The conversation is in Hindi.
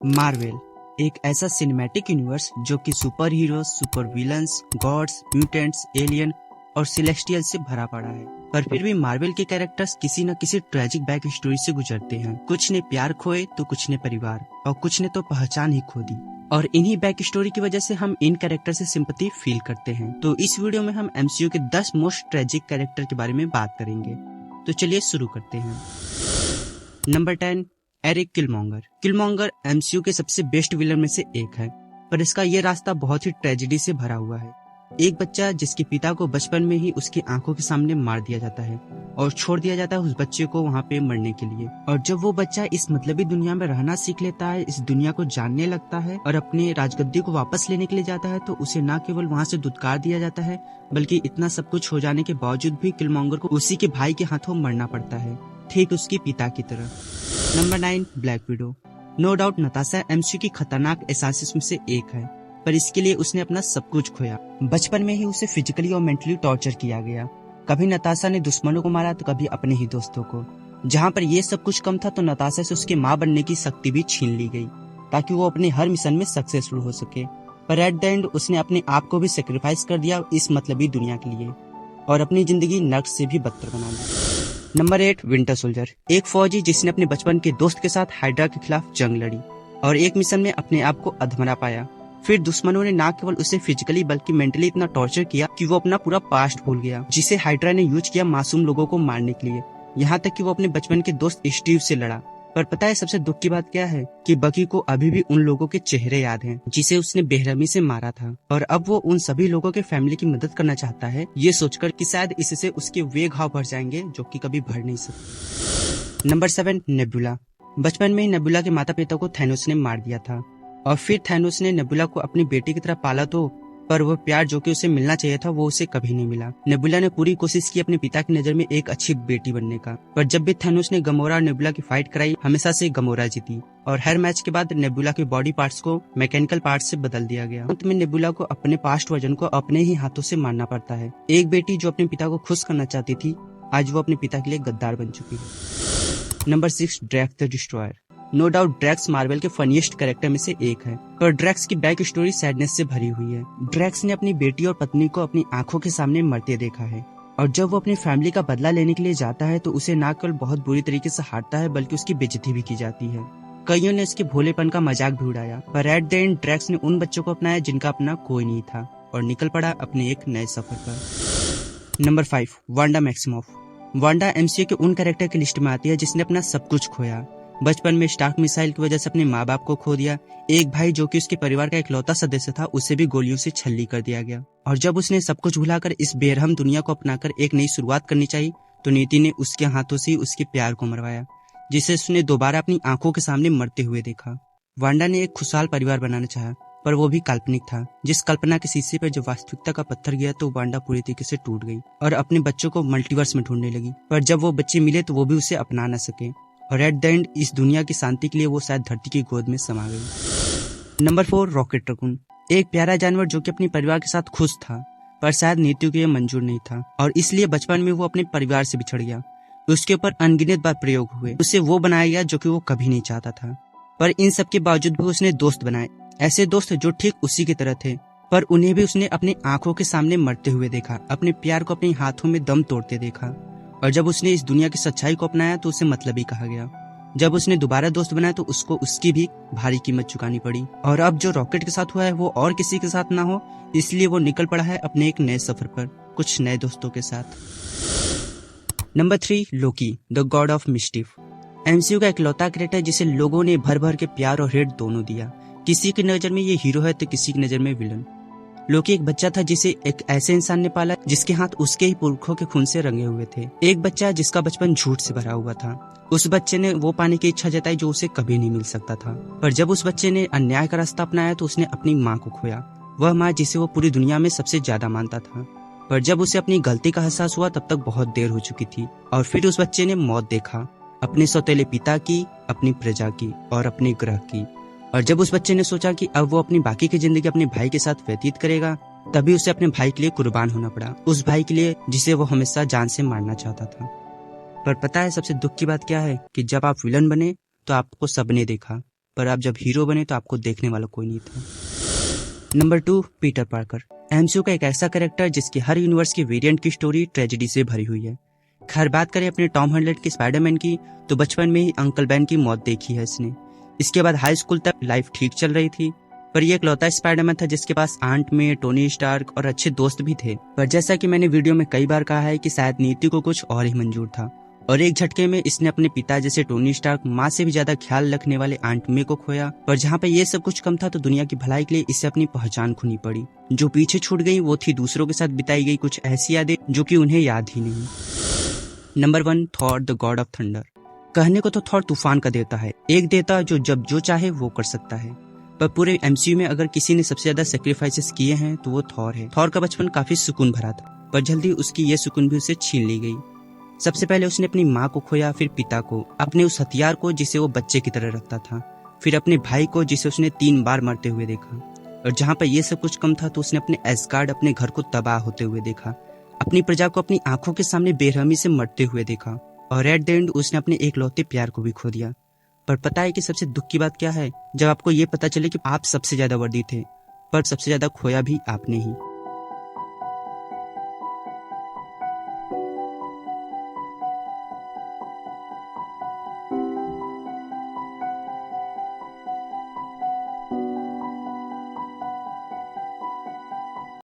मार्वल एक ऐसा सिनेमैटिक यूनिवर्स जो कि super hero, super villains, gods, mutants, alien और सेलेस्टियल से भरा पड़ा है। पर फिर भी मार्वल के कैरेक्टर्स किसी न किसी ट्रेजिक बैक स्टोरी से गुजरते हैं। कुछ ने प्यार खोए तो कुछ ने परिवार और कुछ ने तो पहचान ही खो दी। और इन्हीं बैक स्टोरी की वजह से हम इन कैरेक्टर से सिंपैथी फील करते हैं। तो इस वीडियो में हम एमसीयू के 10 मोस्ट ट्रेजिक कैरेक्टर के बारे में बात करेंगे। तो चलिए शुरू करते हैं। Number 10, Erik Killmonger. Killmonger MCU के सबसे बेस्ट विलन में से एक है, पर इसका ये रास्ता बहुत ही ट्रेजेडी से भरा हुआ है। एक बच्चा जिसके पिता को बचपन में ही उसकी आंखों के सामने मार दिया जाता है और छोड़ दिया जाता है उस बच्चे को वहाँ पे मरने के लिए। और जब वो बच्चा इस मतलबी दुनिया में रहना सीख लेता है, इस दुनिया को जानने लगता है और अपने राजगद्दी को वापस लेने के लिए जाता है, तो उसे न केवल वहाँ से दुत्कार दिया जाता है, बल्कि इतना सब कुछ हो जाने के बावजूद भी किलमॉन्गर को उसी के भाई के हाथों मरना पड़ता है, ठीक उसके पिता की तरह। Number 9, black widow. No doubt Natasha MCU की खतरनाक एसासिस में से एक है, पर इसके लिए उसने अपना सब कुछ खोया। बचपन में ही उसे फिजिकली और मेंटली टॉर्चर किया गया। कभी नताशा ने दुश्मनों को मारा तो कभी अपने ही दोस्तों को। जहाँ पर ये सब कुछ कम था तो नताशा से उसकी माँ बनने की शक्ति भी छीन ली गई ताकि वो अपने हर मिशन में सक्सेसफुल हो सके। पर एट द एंड उसने अपने आप को भी सेक्रीफाइस कर दिया इस मतलबी दुनिया के लिए और अपनी जिंदगी नर्क से भी बदतर बना दी। Number 8, winter soldier. एक फौजी जिसने अपने बचपन के दोस्त के साथ हाइड्रा के खिलाफ जंग लड़ी और एक मिशन में अपने आप को अधमरा पाया। फिर दुश्मनों ने न केवल उसे फिजिकली बल्कि मेंटली इतना टॉर्चर किया कि वो अपना पूरा पास्ट भूल गया, जिसे हाइड्रा ने यूज किया मासूम लोगों को मारने के लिए। यहाँ तक कि वो अपने बचपन के दोस्त स्टीव से लड़ा। पर पता है सबसे दुख की बात क्या है कि बकी को अभी भी उन लोगों के चेहरे याद हैं जिसे उसने बेरहमी से मारा था, और अब वो उन सभी लोगों के फैमिली की मदद करना चाहता है, ये सोचकर कि शायद इससे उसके वे घाव भर जाएंगे जो कि कभी भर नहीं सकते। Number 7, nebula. बचपन में ही नेबुला के माता पिता को थैनोस ने मार दिया था और फिर थैनोस ने नेबुला को अपनी बेटी की तरह पाला, तो पर वो प्यार जो कि उसे मिलना चाहिए था वो उसे कभी नहीं मिला। नेबुला ने पूरी कोशिश की अपने पिता की नजर में एक अच्छी बेटी बनने का, पर जब भी थैनोस ने गमोरा और नेबुला की फाइट कराई, हमेशा से गमोरा जीती और हर मैच के बाद नेबुला के बॉडी पार्ट्स को मैकेनिकल पार्ट्स से बदल दिया गया। अंत में नेबुला को अपने पास्ट वर्जन को अपने ही हाथों से मारना पड़ता है। एक बेटी जो अपने पिता को खुश करना चाहती थी, आज वो अपने पिता के लिए गद्दार बन चुकी है। Number 6, Drax the destroyer. No doubt Drax Marvel के फनीएस्ट कैरेक्टर में से एक है, पर ड्रैक्स की बैक स्टोरी सैडनेस से भरी हुई है। ड्रैक्स ने अपनी बेटी और पत्नी को अपनी आंखों के सामने मरते देखा है, और जब वो अपनी फैमिली का बदला लेने के लिए जाता है तो उसे न केवल बहुत बुरी तरीके से हारता है बल्कि उसकी बेइज्जती भी की जाती है। कईयों ने उसके भोलेपन का मजाक भी उड़ाया, पर एट द एंड ड्रैक्स ने उन बच्चों को अपनाया जिनका अपना कोई नहीं था और निकल पड़ा अपने एक नए सफर पर। Number 5, Wanda Maximoff. Wanda MCU के उन कैरेक्टर की लिस्ट में आती है जिसने अपना सब कुछ खोया। बचपन में स्टार्क मिसाइल की वजह से अपने माँ बाप को खो दिया। एक भाई जो कि उसके परिवार का इकलौता सदस्य था, उसे भी गोलियों से छल्ली कर दिया गया। और जब उसने सब कुछ भुलाकर इस बेरहम दुनिया को अपनाकर एक नई शुरुआत करनी चाहिए, तो नीति ने उसके हाथों से ही उसके प्यार को मरवाया, जिसे उसने दोबारा अपनी आंखों के सामने मरते हुए देखा। वांडा ने एक खुशहाल परिवार बनाना चाहा, पर वो भी काल्पनिक था। जिस कल्पना के शीशे पर जब वास्तविकता का पत्थर गया तो वांडा पूरी तरीके से टूट गई और अपने बच्चों को मल्टीवर्स में ढूंढने लगी। पर जब वो बच्चे मिले तो वो भी उसे अपना न सके और एट द एंड इस दुनिया की शांति के लिए वो शायद धरती की गोद में समा गई। Number 4, rocket raccoon. एक प्यारा जानवर जो कि अपने परिवार के साथ खुश था, पर शायद नीतियों के लिए मंजूर नहीं था और इसलिए बचपन में वो अपने परिवार से बिछड़ गया। उसके ऊपर अनगिनत बार प्रयोग हुए, उसे वो बनाया गया जो कि वो कभी नहीं चाहता था। पर इन सब के बावजूद भी उसने दोस्त बनाए, ऐसे दोस्त जो ठीक उसी की तरह थे, पर उन्हें भी उसने अपनी आंखों के सामने मरते हुए देखा, अपने प्यार को अपने हाथों में दम तोड़ते देखा। और जब उसने इस दुनिया की सच्चाई को अपनाया तो उसे मतलबी कहा गया। जब उसने दोबारा दोस्त बनाया तो उसको उसकी भी भारी कीमत चुकानी पड़ी। और अब जो रॉकेट के साथ हुआ है वो और किसी के साथ ना हो, इसलिए वो निकल पड़ा है अपने एक नए सफर पर कुछ नए दोस्तों के साथ। Number 3, Loki the god of mischief. MCU का इकलौता कैरेक्टर जिसे लोगों ने भर भर के प्यार और हेट दोनों दिया। किसी की नजर में ये हीरो है तो किसी की नजर में विलन। लोकी एक बच्चा था जिसे एक ऐसे इंसान ने पाला जिसके हाथ उसके ही पुरखों के खून से रंगे हुए थे। एक बच्चा जिसका बचपन झूठ से भरा हुआ था। उस बच्चे ने वो पाने की इच्छा जताई जो उसे कभी नहीं मिल सकता था। पर जब उस बच्चे ने अन्याय का रास्ता अपनाया तो उसने अपनी माँ को खोया, वह माँ जिसे वो पूरी दुनिया में सबसे ज्यादा मानता था। पर जब उसे अपनी गलती का एहसास हुआ तब तक बहुत देर हो चुकी थी और फिर उस बच्चे ने मौत देखा, अपने सौतेले पिता की, अपनी प्रजा की और अपने ग्रह की। और जब उस बच्चे ने सोचा कि अब वो अपनी बाकी की जिंदगी अपने भाई के साथ व्यतीत करेगा, तभी उसे अपने भाई के लिए कुर्बान होना पड़ा, उस भाई के लिए जिसे वो हमेशा जान से मारना चाहता था। पर पता है सबसे दुख की बात क्या है कि जब आप विलन बने तो आपको सबने देखा, पर आप जब हीरो बने तो आपको देखने वाला कोई नहीं था। Number 2, Peter Parker. एमसीयू का एक ऐसा कैरेक्टर जिसकी हर यूनिवर्स की वेरिएंट की स्टोरी ट्रेजेडी से भरी हुई है। खैर बात करें अपने टॉम हॉलैंड के स्पाइडरमैन की, तो बचपन में ही अंकल बेन की मौत देखी है इसने। इसके बाद हाई स्कूल तक लाइफ ठीक चल रही थी, पर ये इकलौता स्पाइडरमैन था जिसके पास आंट में टोनी स्टार्क और अच्छे दोस्त भी थे। पर जैसा कि मैंने वीडियो में कई बार कहा है कि शायद नीति को कुछ और ही मंजूर था और एक झटके में इसने अपने पिता जैसे टोनी स्टार्क, माँ से भी ज्यादा ख्याल रखने वाले आंट मे को खोया। पर जहाँ पे ये सब कुछ कम था तो दुनिया की भलाई के लिए इसे अपनी पहचान खोनी पड़ी। जो पीछे छूट गई वो थी दूसरों के साथ बिताई गई कुछ ऐसी यादें जो कि उन्हें याद ही नहीं। Number 1, Thor the god of thunder. कहने को तो थॉर तूफान का देवता है, एक देवता जो जब जो चाहे वो कर सकता है। पर पूरे एमसीयू में अगर किसी ने सबसे ज्यादा सेक्रीफाइसेस किए हैं तो वो थॉर है। थॉर का बचपन काफी सुकून भरा था, पर जल्दी उसकी ये सुकून भी उसे छीन ली गई। सबसे पहले उसने अपनी माँ को खोया, फिर पिता को, अपने उस हथियार को जिसे वो बच्चे की तरह रखता था, फिर अपने भाई को जिसे उसने 3 बार मरते हुए देखा। और जहाँ पर ये सब कुछ कम था तो उसने अपने एस्गार्ड, अपने घर को तबाह होते हुए देखा, अपनी प्रजा को अपनी आंखों के सामने बेरहमी से मरते हुए देखा, और एट द एंड उसने अपने एकलौते प्यार को भी खो दिया। पर पता है कि सबसे दुख की बात क्या है? जब आपको ये पता चले कि आप सबसे ज्यादा वर्दी थे, पर सबसे ज्यादा खोया भी आपने ही।